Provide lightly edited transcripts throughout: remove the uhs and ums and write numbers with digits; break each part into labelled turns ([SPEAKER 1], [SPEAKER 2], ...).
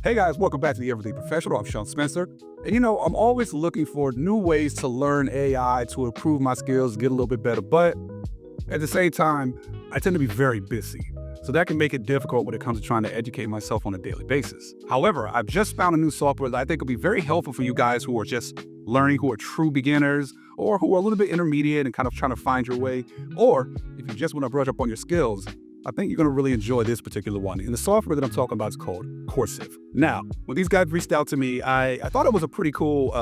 [SPEAKER 1] Hey guys, welcome back to the Everyday Professional. I'm Shaun Spencer. And I'm always looking for new ways to learn AI to improve my skills, get a little bit better. But at the same time, I tend to be very busy. So that can make it difficult when it comes to trying to educate myself on a daily basis. However, I've just found a new software that I think will be very helpful for you guys who are just learning, who are true beginners, or who are a little bit intermediate and kind of trying to find your way. Or if you just want to brush up on your skills, I think you're going to really enjoy this particular one. And the software that I'm talking about is called Coursiv. Now, when these guys reached out to me, I thought it was a pretty cool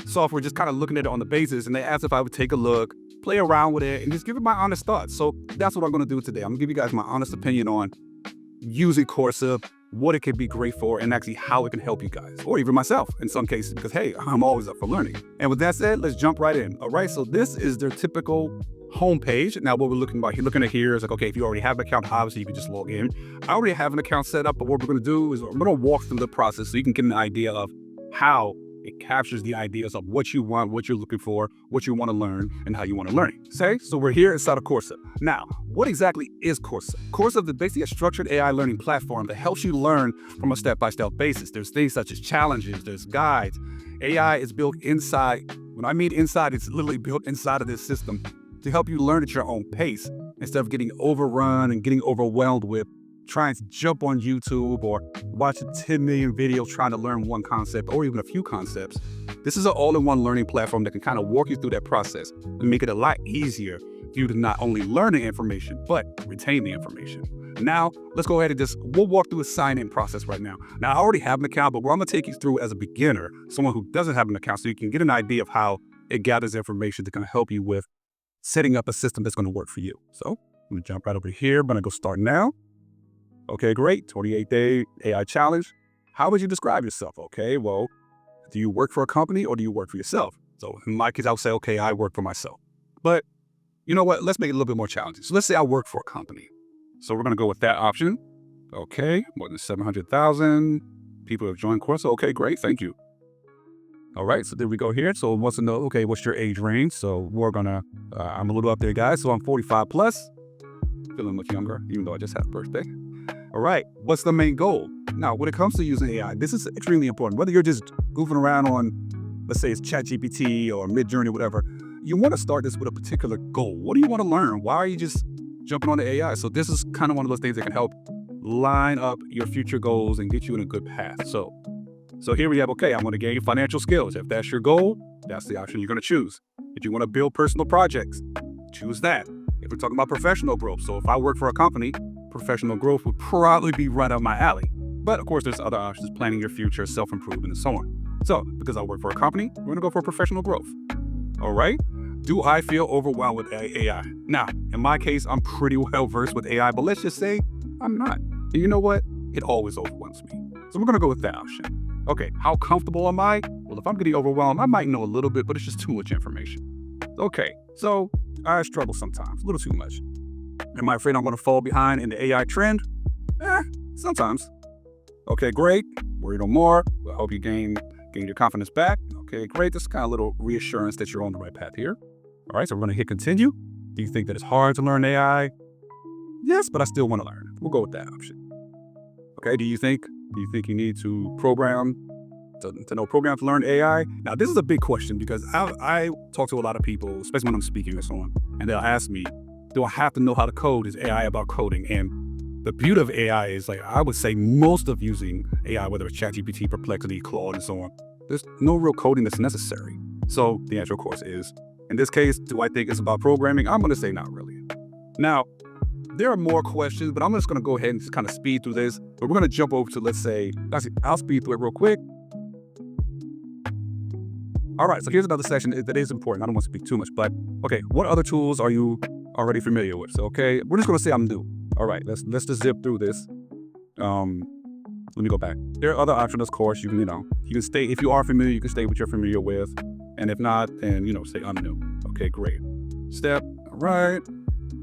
[SPEAKER 1] software, just kind of looking at it on the basis. And they asked if I would take a look, play around with it, and just give it my honest thoughts. So that's what I'm going to do today. I'm going to give you guys my honest opinion on using Coursiv, what it can be great for, and actually how it can help you guys, or even myself in some cases, because hey, I'm always up for learning. And with that said, let's jump right in. All right, so this is their typical homepage. Now, what we're looking at here is like, okay, if you already have an account, obviously you can just log in. I already have an account set up, but what we're going to do is we're going to walk through the process so you can get an idea of how it captures the ideas of what you want, what you're looking for, what you want to learn, and how you want to learn it. Okay, so we're here inside of Coursiv. Now, what exactly is Coursiv? Coursiv is basically a structured AI learning platform that helps you learn from a step-by-step basis. There's things such as challenges, there's guides. AI is built inside. When I mean inside, it's literally built inside of this system to help you learn at your own pace instead of getting overrun and getting overwhelmed with trying to jump on YouTube or watch 10 million videos trying to learn one concept or even a few concepts. This is an all-in-one learning platform that can kind of walk you through that process and make it a lot easier for you to not only learn the information, but retain the information. Now, let's go ahead and we'll walk through a sign-in process right now. Now, I already have an account, but what I'm gonna take you through as a beginner, someone who doesn't have an account, so you can get an idea of how it gathers information to kind of help you with setting up a system that's going to work for you. So I'm going to jump right over here. I'm going to go start now. Okay, great. 28-day AI challenge. How would you describe yourself? Okay, well, do you work for a company or do you work for yourself? So in my case, I would say, okay, I work for myself. But you know what? Let's make it a little bit more challenging. So let's say I work for a company. So we're going to go with that option. Okay, more than 700,000 people have joined course. Okay, great. Thank you. All right, so there we go here. So it wants to know, okay, what's your age range? So we're gonna, I'm a little up there, guys. So I'm 45 plus, feeling much younger, even though I just had a birthday. All right, what's the main goal? Now, when it comes to using AI, this is extremely important. Whether you're just goofing around on, let's say it's ChatGPT or Midjourney or whatever, you want to start this with a particular goal. What do you want to learn? Why are you just jumping on the AI? So this is kind of one of those things that can help line up your future goals and get you in a good path. So here we have, okay, I want to gain financial skills. If that's your goal, that's the option you're going to choose. If you want to build personal projects, choose that. If we're talking about professional growth, so if I work for a company, professional growth would probably be right up my alley. But of course, there's other options, planning your future, self-improvement, and so on. So because I work for a company, we're going to go for professional growth. All right. Do I feel overwhelmed with AI? Now, in my case, I'm pretty well versed with AI, but let's just say I'm not. And you know what? It always overwhelms me. So we're going to go with that option. Okay, how comfortable am I? Well, if I'm getting overwhelmed, I might know a little bit, but it's just too much information. Okay, so I struggle sometimes, a little too much. Am I afraid I'm going to fall behind in the AI trend? Sometimes. Okay, great. Worry no more. I hope you gain your confidence back. Okay, great. This is kind of a little reassurance that you're on the right path here. All right, so we're going to hit continue. Do you think that it's hard to learn AI? Yes, but I still want to learn. We'll go with that option. Okay, do you think you need to program to know program to learn AI? Now, this is a big question because I talk to a lot of people, especially when I'm speaking and so on, and they'll ask me, do I have to know how to code? Is AI about coding? And the beauty of AI is, like, I would say most of using AI, whether it's ChatGPT, Perplexity, Claude, and so on, there's no real coding that's necessary. So the answer, of course, is, in this case, do I think it's about programming? I'm going to say not really. Now, there are more questions, but I'm just going to go ahead and just kind of speed through this. But we're going to jump over to, let's say, actually, I'll speed through it real quick. All right, so here's another section that is important. I don't want to speak too much, but okay, what other tools are you already familiar with? So, okay, we're just going to say I'm new. All right, let's just zip through this. Let me go back. There are other options, of course. You can stay, if you are familiar, you can stay what you're familiar with. And if not, then, say I'm new. Okay, great. Step, all right.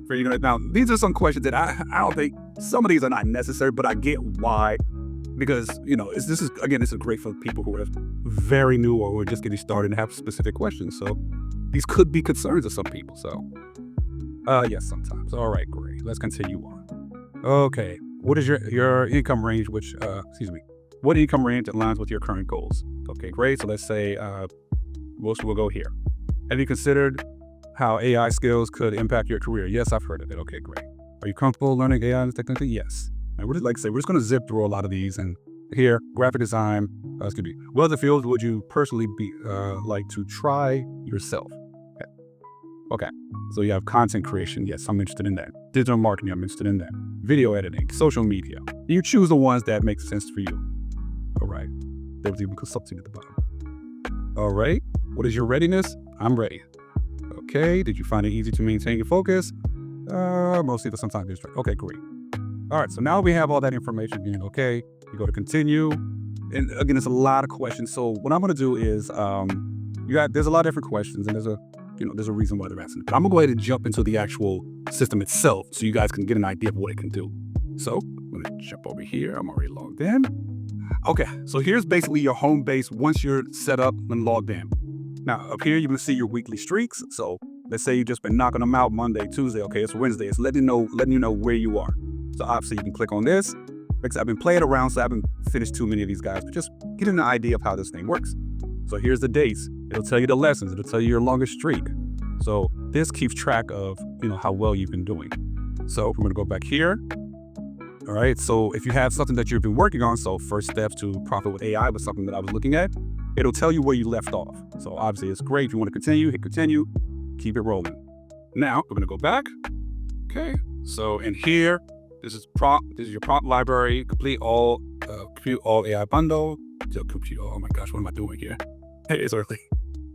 [SPEAKER 1] Now, these are some questions that I don't think, some of these are not necessary, but I get why. Because, this is great for people who are very new or who are just getting started and have specific questions. So these could be concerns of some people. So, yes, sometimes. All right, great. Let's continue on. Okay. What is your income range, What income range aligns with your current goals? Okay, great. So let's say we'll go here. Have you considered how AI skills could impact your career? Yes, I've heard of it. Okay, great. Are you comfortable learning AI and technically? Yes. And we're just like I say, we're just going to zip through a lot of these. And here, graphic design, could be. What other fields would you personally be like to try yourself? Okay. So you have content creation. Yes, I'm interested in that. Digital marketing. I'm interested in that. Video editing, social media. You choose the ones that make sense for you. All right. There was even consulting at the bottom. All right. What is your readiness? I'm ready. Okay. Did you find it easy to maintain your focus? Mostly, but sometimes distract. Okay, great. All right. So now we have all that information in. Okay. You go to continue. And again, there's a lot of questions. So what I'm going to do is, there's a lot of different questions, and there's a reason why they're asking. But I'm gonna go ahead and jump into the actual system itself so you guys can get an idea of what it can do. So I'm gonna jump over here. I'm already logged in. Okay, so here's basically your home base once you're set up and logged in. Now up here, you're gonna see your weekly streaks. So let's say you've just been knocking them out Monday, Tuesday. Okay, it's Wednesday. It's letting you know where you are. So obviously you can click on this. Because I've been playing around, so I haven't finished too many of these guys, but just getting an idea of how this thing works. So here's the dates. It'll tell you the lessons. It'll tell you your longest streak. So this keeps track of, how well you've been doing. So we're going to go back here. All right. So if you have something that you've been working on, so first steps to profit with AI was something that I was looking at, it'll tell you where you left off. So obviously it's great. If you want to continue, hit continue, keep it rolling. Now we're going to go back. Okay. So in here, this is your prompt library. Compute all AI bundle. Oh my gosh, what am I doing here? Hey, it's early.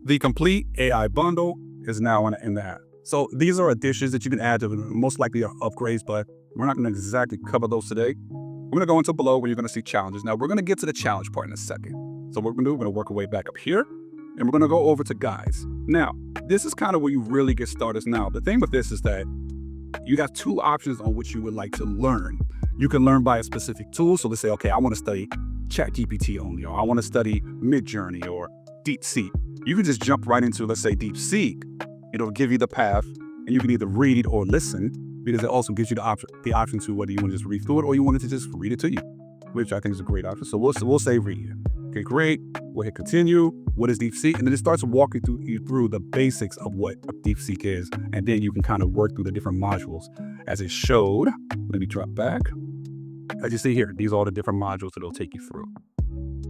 [SPEAKER 1] The complete AI bundle is now in that. So these are additions that you can add to most likely are upgrades, but we're not going to exactly cover those today. We're going to go into below where you're going to see challenges. Now we're going to get to the challenge part in a second. So what we're going to do, we're going to work our way back up here, and we're going to go over to guides. Now, this is kind of where you really get started. Now, the thing with this is that you have two options on which you would like to learn. You can learn by a specific tool. So let's say, okay, I want to study ChatGPT only, or I want to study Midjourney or DeepSeek. You can just jump right into, let's say, DeepSeek. It'll give you the path, and you can either read or listen, because it also gives you the option to whether you want to just read through it or you want it to just read it to you, which I think is a great option. So we'll say read. Okay, great. We'll hit continue. What is DeepSeek? And then it starts walking you through the basics of what DeepSeek is. And then you can kind of work through the different modules as it showed. Let me drop back. As you see here, these are all the different modules that it'll take you through.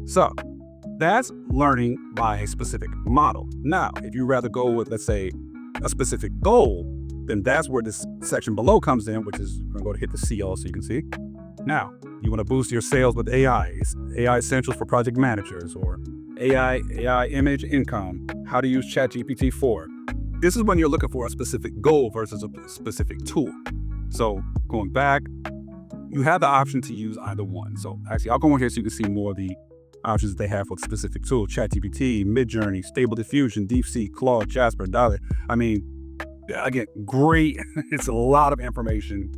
[SPEAKER 1] So that's learning by a specific model. Now, if you rather go with, let's say, a specific goal, then that's where this section below comes in, which is, I'm going to go to hit the C all so you can see. Now, you want to boost your sales with AI. AI Essentials for project managers, or AI image income, how to use ChatGPT 4. This is when you're looking for a specific goal versus a specific tool. So going back, you have the option to use either one. So actually, I'll go in here so you can see more of the options that they have for specific tools. ChatGPT, Midjourney, Stable Diffusion, DeepSeek, Claude, Jasper, Dollar. I mean, again, great. It's a lot of information,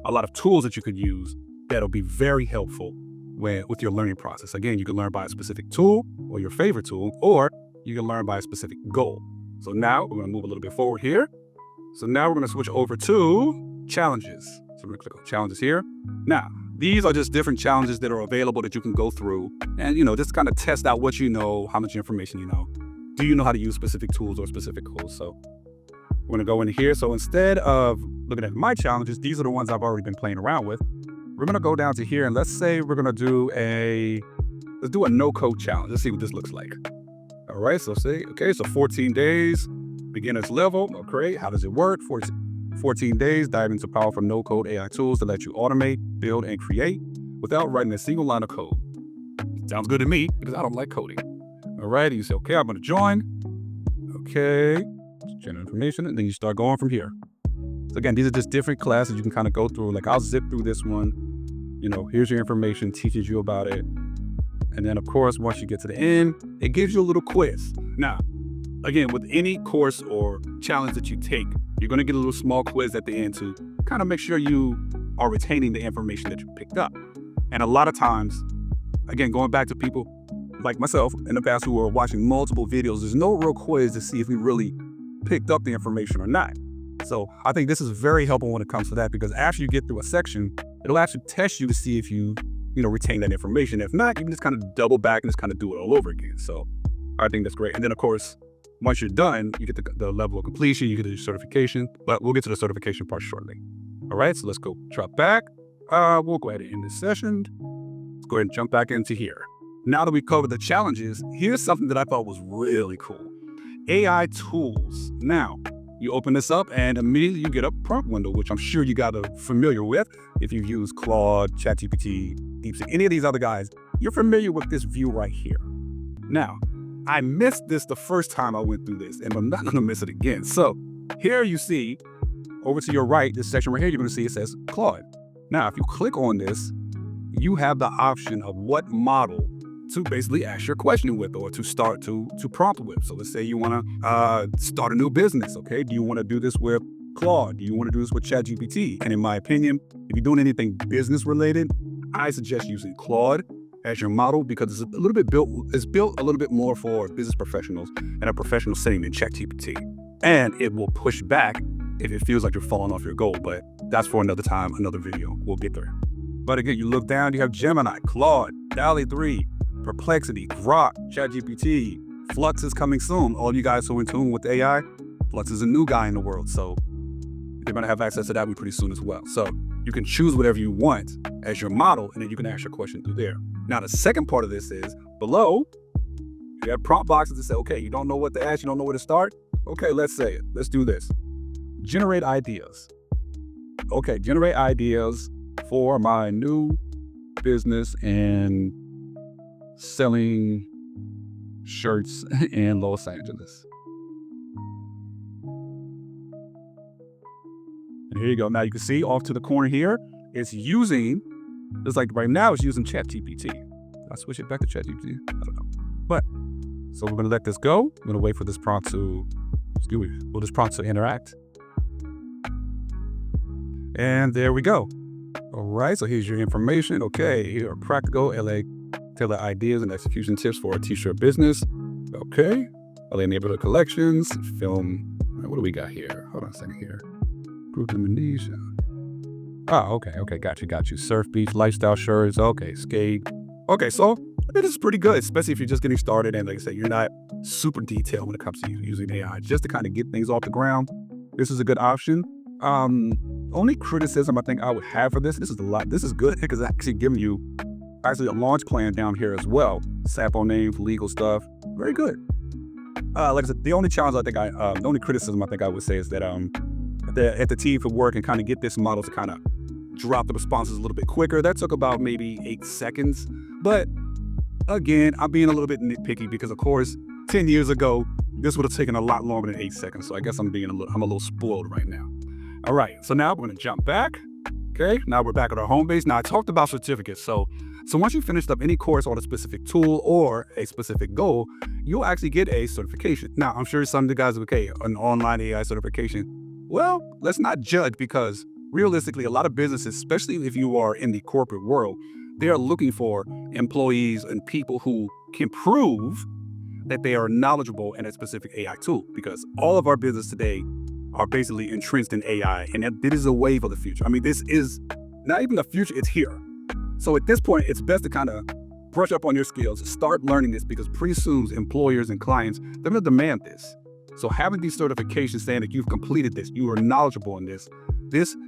[SPEAKER 1] a lot of tools that you could use that'll be very helpful with your learning process. Again, you can learn by a specific tool or your favorite tool, or you can learn by a specific goal. So now we're going to move a little bit forward here. So now we're going to switch over to challenges. So we're going to click on challenges here. Now, these are just different challenges that are available that you can go through and, just kind of test out what you know, how much information you know. Do you know how to use specific tools or specific goals? So we're going to go in here. So instead of looking at my challenges, these are the ones I've already been playing around with. We're going to go down to here, and let's say we're going to do a no-code challenge. Let's see what this looks like. All right, so so 14 days, beginner's level. Okay, how does it work? 14 days, dive into powerful no-code AI tools to let you automate, build, and create without writing a single line of code. Sounds good to me, because I don't like coding. All right, you say, okay, I'm going to join. Okay, general information, and then you start going from here. So again, these are just different classes you can kind of go through. Like I'll zip through this one. Here's your information, teaches you about it. And then of course, once you get to the end, it gives you a little quiz. Now, again, with any course or challenge that you take, you're going to get a little small quiz at the end to kind of make sure you are retaining the information that you picked up. And a lot of times, again, going back to people like myself in the past who are watching multiple videos, there's no real quiz to see if we really picked up the information or not. So I think this is very helpful when it comes to that, because after you get through a section, it'll actually test you to see if you retain that information. If not, you can just kind of double back and just kind of do it all over again. So I think that's great. And then of course, once you're done, you get the level of completion, you get the certification, but we'll get to the certification part shortly. All right, so let's go drop back. We'll go ahead and end this session. Let's go ahead and jump back into here. Now that we covered the challenges, here's something that I thought was really cool. AI tools. Now, you open this up and immediately you get a prompt window, which I'm sure you got familiar with. If you use Claude, ChatGPT, DeepSeek, any of these other guys, you're familiar with this view right here. Now, I missed this the first time I went through this, and I'm not gonna miss it again. So here you see, over to your right, this section right here, you're gonna see it says Claude. Now, if you click on this, you have the option of what model to basically ask your question with, or to start to prompt with. So let's say you wanna start a new business, okay? Do you wanna do this with Claude? Do you wanna do this with ChatGPT? And in my opinion, if you're doing anything business related, I suggest using Claude as your model, because it's built a little bit more for business professionals and a professional setting than ChatGPT. And it will push back if it feels like you're falling off your goal, but that's for another time, another video we'll get there. But again, you look down, you have Gemini, Claude, DALL-E 3, Perplexity, Grok, ChatGPT, Flux is coming soon. All you guys who are in tune with AI, Flux is a new guy in the world, so they're gonna have access to that one pretty soon as well. So you can choose whatever you want as your model, and then you can ask your question through there. Now, the second part of this is below, you have prompt boxes that say, okay, you don't know what to ask, you don't know where to start. Okay, let's say it. Let's do this. Generate ideas. Okay, generate ideas for my new business and selling shirts in Los Angeles. And here you go. Now you can see off to the corner here, it's like right now it's using ChatGPT. I switch it back to ChatGPT? I don't know. But, so we're gonna let this go. We're gonna wait for this prompt to, interact. And there we go. All right, so here's your information. Okay, here are practical LA tailored ideas and execution tips for a t-shirt business. Okay, LA neighborhood collections, film. What do we got here? Hold on a second here. Group Indonesia. Oh, okay, got you. Surf, beach, lifestyle shirts. Okay, skate. Okay, so this is pretty good, especially if you're just getting started and like I said, you're not super detailed when it comes to using AI. Just to kind of get things off the ground, this is a good option. Only criticism I think I would have for this is good because it's actually giving you a launch plan down here as well. Sample names, legal stuff, very good. Like I said, the only criticism I think I would say is that at the team for work and kind of get this model to kind of drop the responses a little bit quicker. That took about maybe 8 seconds. But again, I'm being a little bit nitpicky because of course, 10 years ago, this would have taken a lot longer than 8 seconds. So I guess I'm a little spoiled right now. All right, so now we're gonna jump back. Okay, now we're back at our home base. Now I talked about certificates. So once you finished up any course on a specific tool or a specific goal, you'll actually get a certification. Now, I'm sure some of the guys are okay, an online AI certification. Well, let's not judge because realistically, a lot of businesses, especially if you are in the corporate world, they are looking for employees and people who can prove that they are knowledgeable in a specific AI tool, because all of our business today are basically entrenched in AI, and it is a wave of the future. I mean, this is not even the future, it's here. So at this point, it's best to kind of brush up on your skills, start learning this, because pretty soon employers and clients, they're gonna demand this. So having these certifications saying that you've completed this, you are knowledgeable in this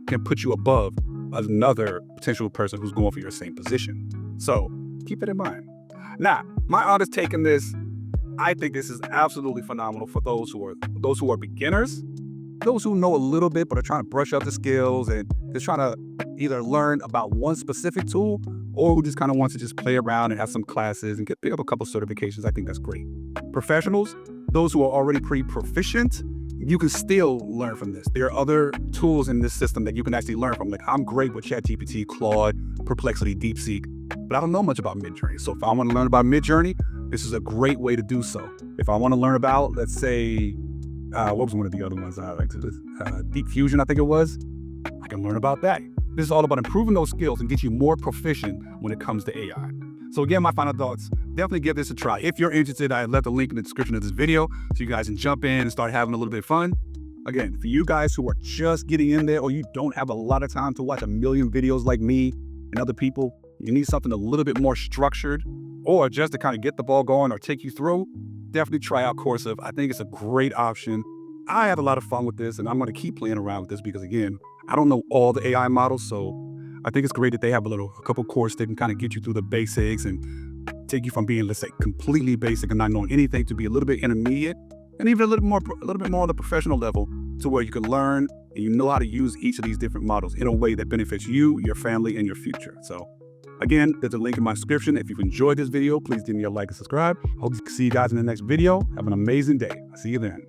[SPEAKER 1] can put you above another potential person who's going for your same position. So keep it in mind. Now, my honest take on this, I think this is absolutely phenomenal for those who are beginners, those who know a little bit but are trying to brush up the skills and just trying to either learn about one specific tool, or who just kind of wants to just play around and have some classes and pick up a couple certifications. I think that's great. Professionals, those who are already pretty proficient, you can still learn from this. There are other tools in this system that you can actually learn from. Like I'm great with ChatGPT, Claude, Perplexity, DeepSeek, but I don't know much about Midjourney. So if I want to learn about Midjourney, this is a great way to do so. If I want to learn about, let's say, what was one of the other ones I liked? Deep Fusion, I think it was. I can learn about that. This is all about improving those skills and get you more proficient when it comes to AI. So again, my final thoughts, definitely give this a try. If you're interested, I left a link in the description of this video so you guys can jump in and start having a little bit of fun. Again, for you guys who are just getting in there or you don't have a lot of time to watch a million videos like me and other people, you need something a little bit more structured, or just to kind of get the ball going or take you through, definitely try out Coursiv. I think it's a great option. I have a lot of fun with this, and I'm going to keep playing around with this because, again, I don't know all the AI models, so I think it's great that they have a couple courses that can kind of get you through the basics and take you from being, let's say, completely basic and not knowing anything to be a little bit intermediate, and even a little bit more on the professional level, to where you can learn and you know how to use each of these different models in a way that benefits you, your family, and your future. So again, there's a link in my description. If you've enjoyed this video, please give me a like and subscribe. Hope to see you guys in the next video. Have an amazing day. I'll see you then.